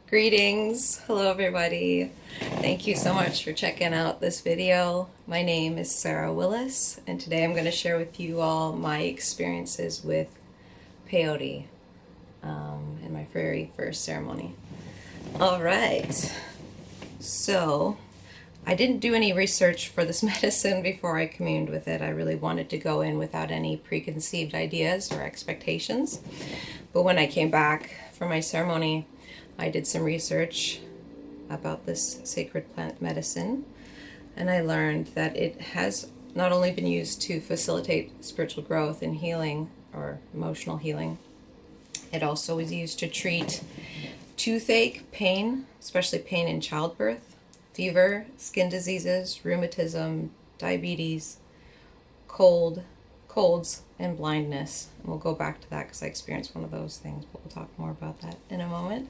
Greetings. Hello everybody. Thank you so much for checking out this video. My name is Sarah Willis, and today I'm going to share with you all my experiences with Peyote in my very first ceremony. Alright, so I didn't do any research for this medicine before I communed with it. I really wanted to go in without any preconceived ideas or expectations. But when I came back for my ceremony, I did some research about this sacred plant medicine, and I learned that it has not only been used to facilitate spiritual growth and healing or emotional healing, it also is used to treat toothache, pain, especially pain in childbirth, fever, skin diseases, rheumatism, diabetes, colds, and blindness. And we'll go back to that because I experienced one of those things, but we'll talk more about that in a moment.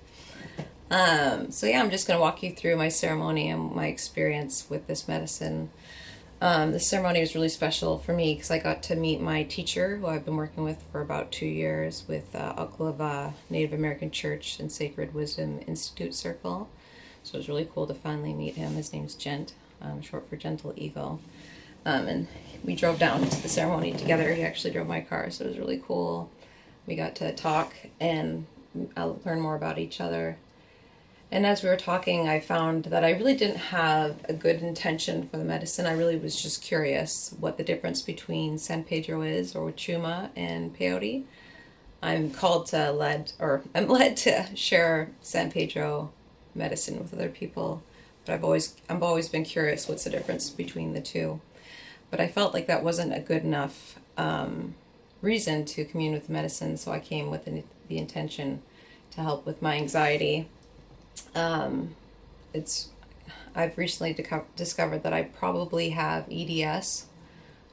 So yeah, I'm just going to walk you through my ceremony and my experience with this medicine. This ceremony was really special for me because I got to meet my teacher, who I've been working with for about 2 years with Oklahoma Native American Church and Sacred Wisdom Institute Circle. So it was really cool to finally meet him. His name's Gent, short for Gentle Eagle. And we drove down to the ceremony together. He actually drove my car, so it was really cool. We got to talk and learn more about each other. And as we were talking, I found that I really didn't have a good intention for the medicine. I really was just curious what the difference between San Pedro is, or Chuma, and Peyote. I'm led to share San Pedro medicine with other people, but I've always been curious what's the difference between the two. But I felt like that wasn't a good enough reason to commune with medicine, so I came with the intention to help with my anxiety. I've recently discovered that I probably have EDS,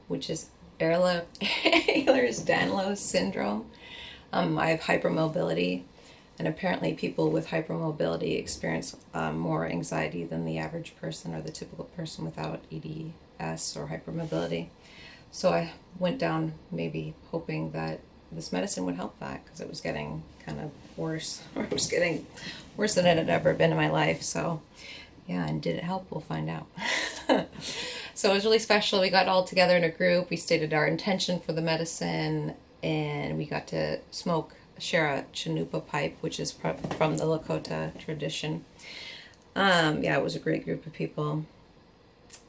which is Ehlers-Danlos syndrome. I have hypermobility, and apparently people with hypermobility experience more anxiety than the average person or the typical person without EDS or hypermobility. So I went down maybe hoping that this medicine would help that, because it was getting kind of worse, or it was getting worse than it had ever been in my life. So yeah, and did it help? We'll find out. So it was really special. We got all together in a group. We stated our intention for the medicine, and we got to share a chanupa pipe, which is from the Lakota tradition. Yeah, it was a great group of people.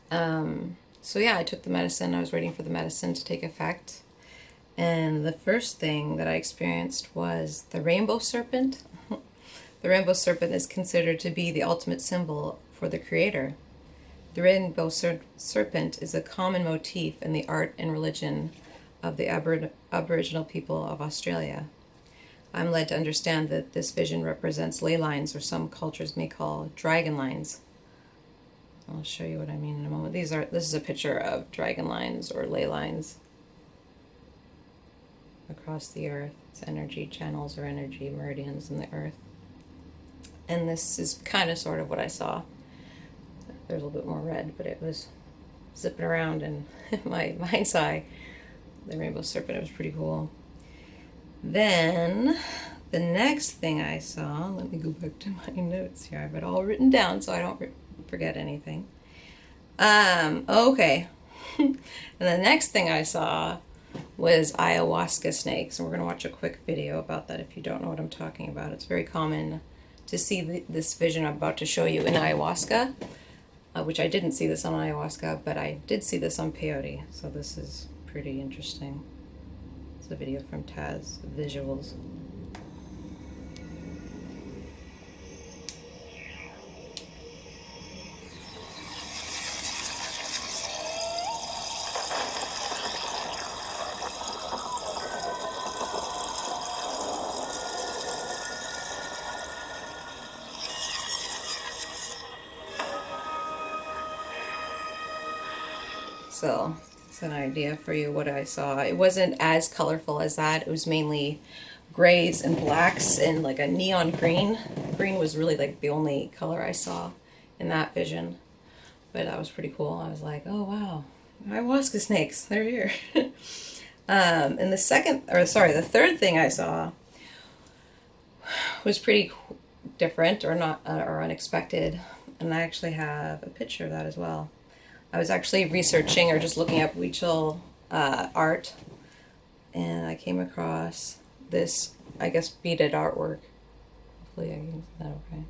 So yeah, I took the medicine. I was waiting for the medicine to take effect. And the first thing that I experienced was the rainbow serpent. The rainbow serpent is considered to be the ultimate symbol for the Creator. The rainbow serpent is a common motif in the art and religion of the Aboriginal people of Australia. I'm led to understand that this vision represents ley lines, or some cultures may call dragon lines. I'll show you what I mean in a moment. This is a picture of dragon lines or ley lines across the earth. It's energy channels or energy meridians in the earth. And this is kind of sort of what I saw. There's a little bit more red, but it was zipping around in my mind's eye. The rainbow serpent, it was pretty cool. Then the next thing I saw, let me go back to my notes here. I have it all written down so I don't forget anything. Okay. And the next thing I saw was ayahuasca snakes, and we're going to watch a quick video about that if you don't know what I'm talking about. It's very common to see this vision I'm about to show you in ayahuasca, which I didn't see this on ayahuasca, but I did see this on peyote, so this is pretty interesting. It's a video from Taz Visuals. So it's an idea for you what I saw. It wasn't as colorful as that. It was mainly grays and blacks and like a neon green. Green was really like the only color I saw in that vision. But that was pretty cool. I was like, oh wow, ayahuasca snakes, they're here. And the third thing I saw was pretty different or not or unexpected. And I actually have a picture of that as well. I was actually researching or just looking up Huichol art, and I came across this, I guess, beaded artwork. Hopefully I can see that okay.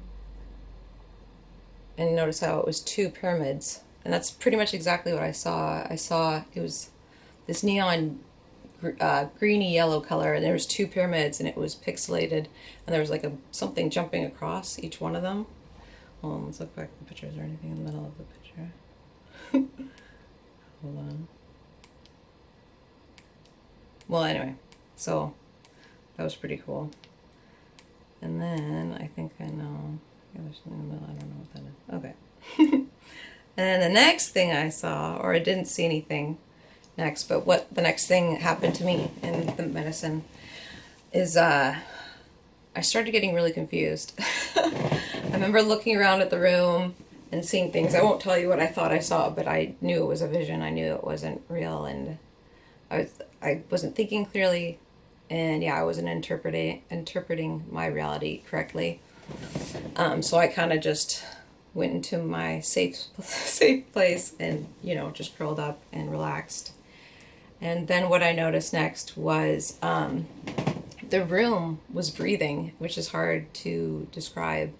And notice how it was two pyramids. And that's pretty much exactly what I saw. I saw it was this neon greeny yellow color, and there was two pyramids, and it was pixelated, and there was like something jumping across each one of them. Let's look back at the pictures. Is there anything in the middle of the picture? Hold on. Well, anyway, so that was pretty cool. And then I think I know. Yeah, there's something in the middle. I don't know what that is. Okay. And then the next thing I saw, or I didn't see anything next, but what the next thing happened to me in the medicine is I started getting really confused. I remember looking around at the room and seeing things. I won't tell you what I thought I saw, but I knew it was a vision. I knew it wasn't real, and I wasn't thinking clearly, and yeah, I wasn't interpreting my reality correctly. So I kind of just went into my safe place and, you know, just curled up and relaxed. And then what I noticed next was the room was breathing, which is hard to describe.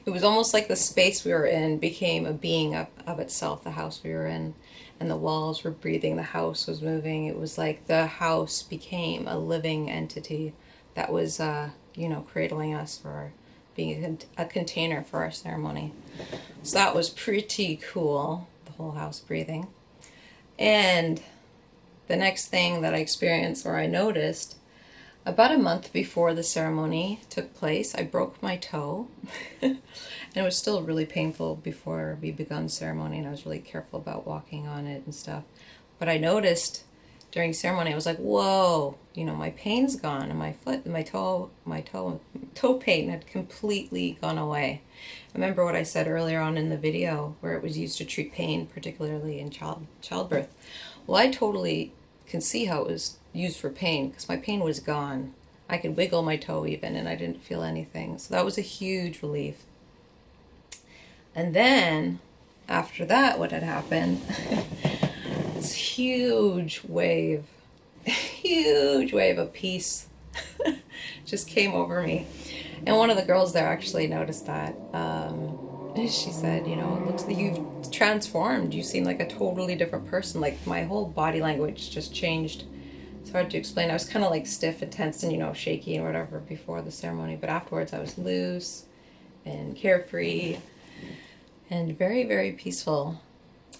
It was almost like the space we were in became a being of itself, the house we were in, and the walls were breathing, the house was moving. It was like the house became a living entity that was, you know, cradling us for being a container for our ceremony. So that was pretty cool, the whole house breathing. And the next thing that I experienced or I noticed, about a month before the ceremony took place, I broke my toe. And it was still really painful before we begun ceremony, and I was really careful about walking on it and stuff. But I noticed during ceremony, I was like, whoa, you know, my pain's gone, and my foot, my toe pain had completely gone away. Remember what I said earlier on in the video where it was used to treat pain, particularly in childbirth. Well, I totally can see how it was used for pain, because my pain was gone. I could wiggle my toe even, and I didn't feel anything. So that was a huge relief. And then, after that, what had happened, this huge wave of peace just came over me. And one of the girls there actually noticed that. She said, you know, it looks like you've transformed. You seem like a totally different person. Like, my whole body language just changed. It's hard to explain. I was kind of like stiff and tense and, you know, shaky and whatever before the ceremony. But afterwards I was loose and carefree and very, very peaceful.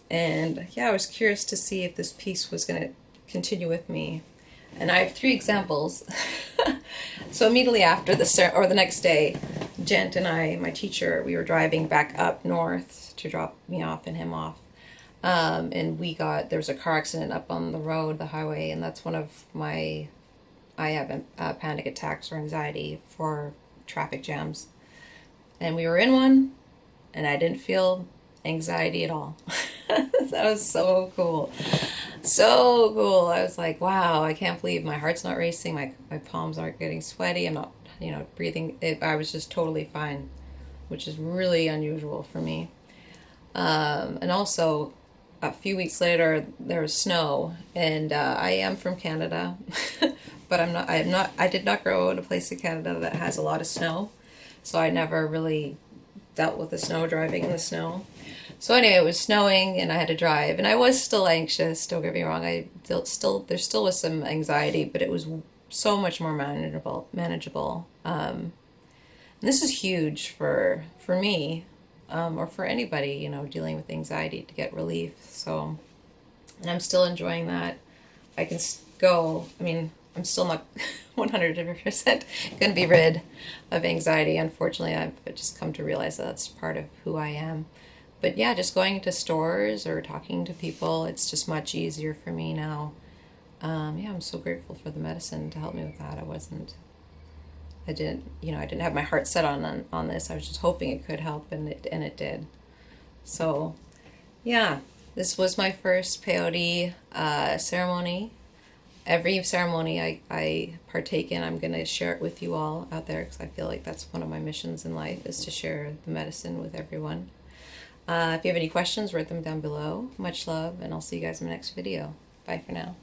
And yeah, I was curious to see if this peace was going to continue with me. And I have 3 examples. So immediately after the next day, Gent and I, my teacher, we were driving back up north to drop me off and him off. And there was a car accident up on the road, the highway, and that's one of I have panic attacks or anxiety for traffic jams. And we were in one, and I didn't feel anxiety at all. That was so cool. So cool. I was like, wow, I can't believe my heart's not racing, my palms aren't getting sweaty, I'm not, you know, breathing. I was just totally fine, which is really unusual for me. And also, a few weeks later, there was snow, and I am from Canada, but I did not grow in a place in Canada that has a lot of snow, so I never really dealt with the snow, driving in the snow. So anyway, it was snowing and I had to drive, and I was still anxious, don't get me wrong. There still was some anxiety, but it was so much more manageable. And this is huge for me, or for anybody, you know, dealing with anxiety, to get relief. So, and I'm still enjoying that. I can go, I mean, I'm still not 100% going to be rid of anxiety. Unfortunately, I've just come to realize that that's part of who I am. But yeah, just going to stores or talking to people, it's just much easier for me now. Yeah, I'm so grateful for the medicine to help me with that. I didn't have my heart set on this. I was just hoping it could help, and it did. So, yeah, this was my first peyote ceremony. Every ceremony I partake in, I'm going to share it with you all out there because I feel like that's one of my missions in life, is to share the medicine with everyone. If you have any questions, write them down below. Much love, and I'll see you guys in the next video. Bye for now.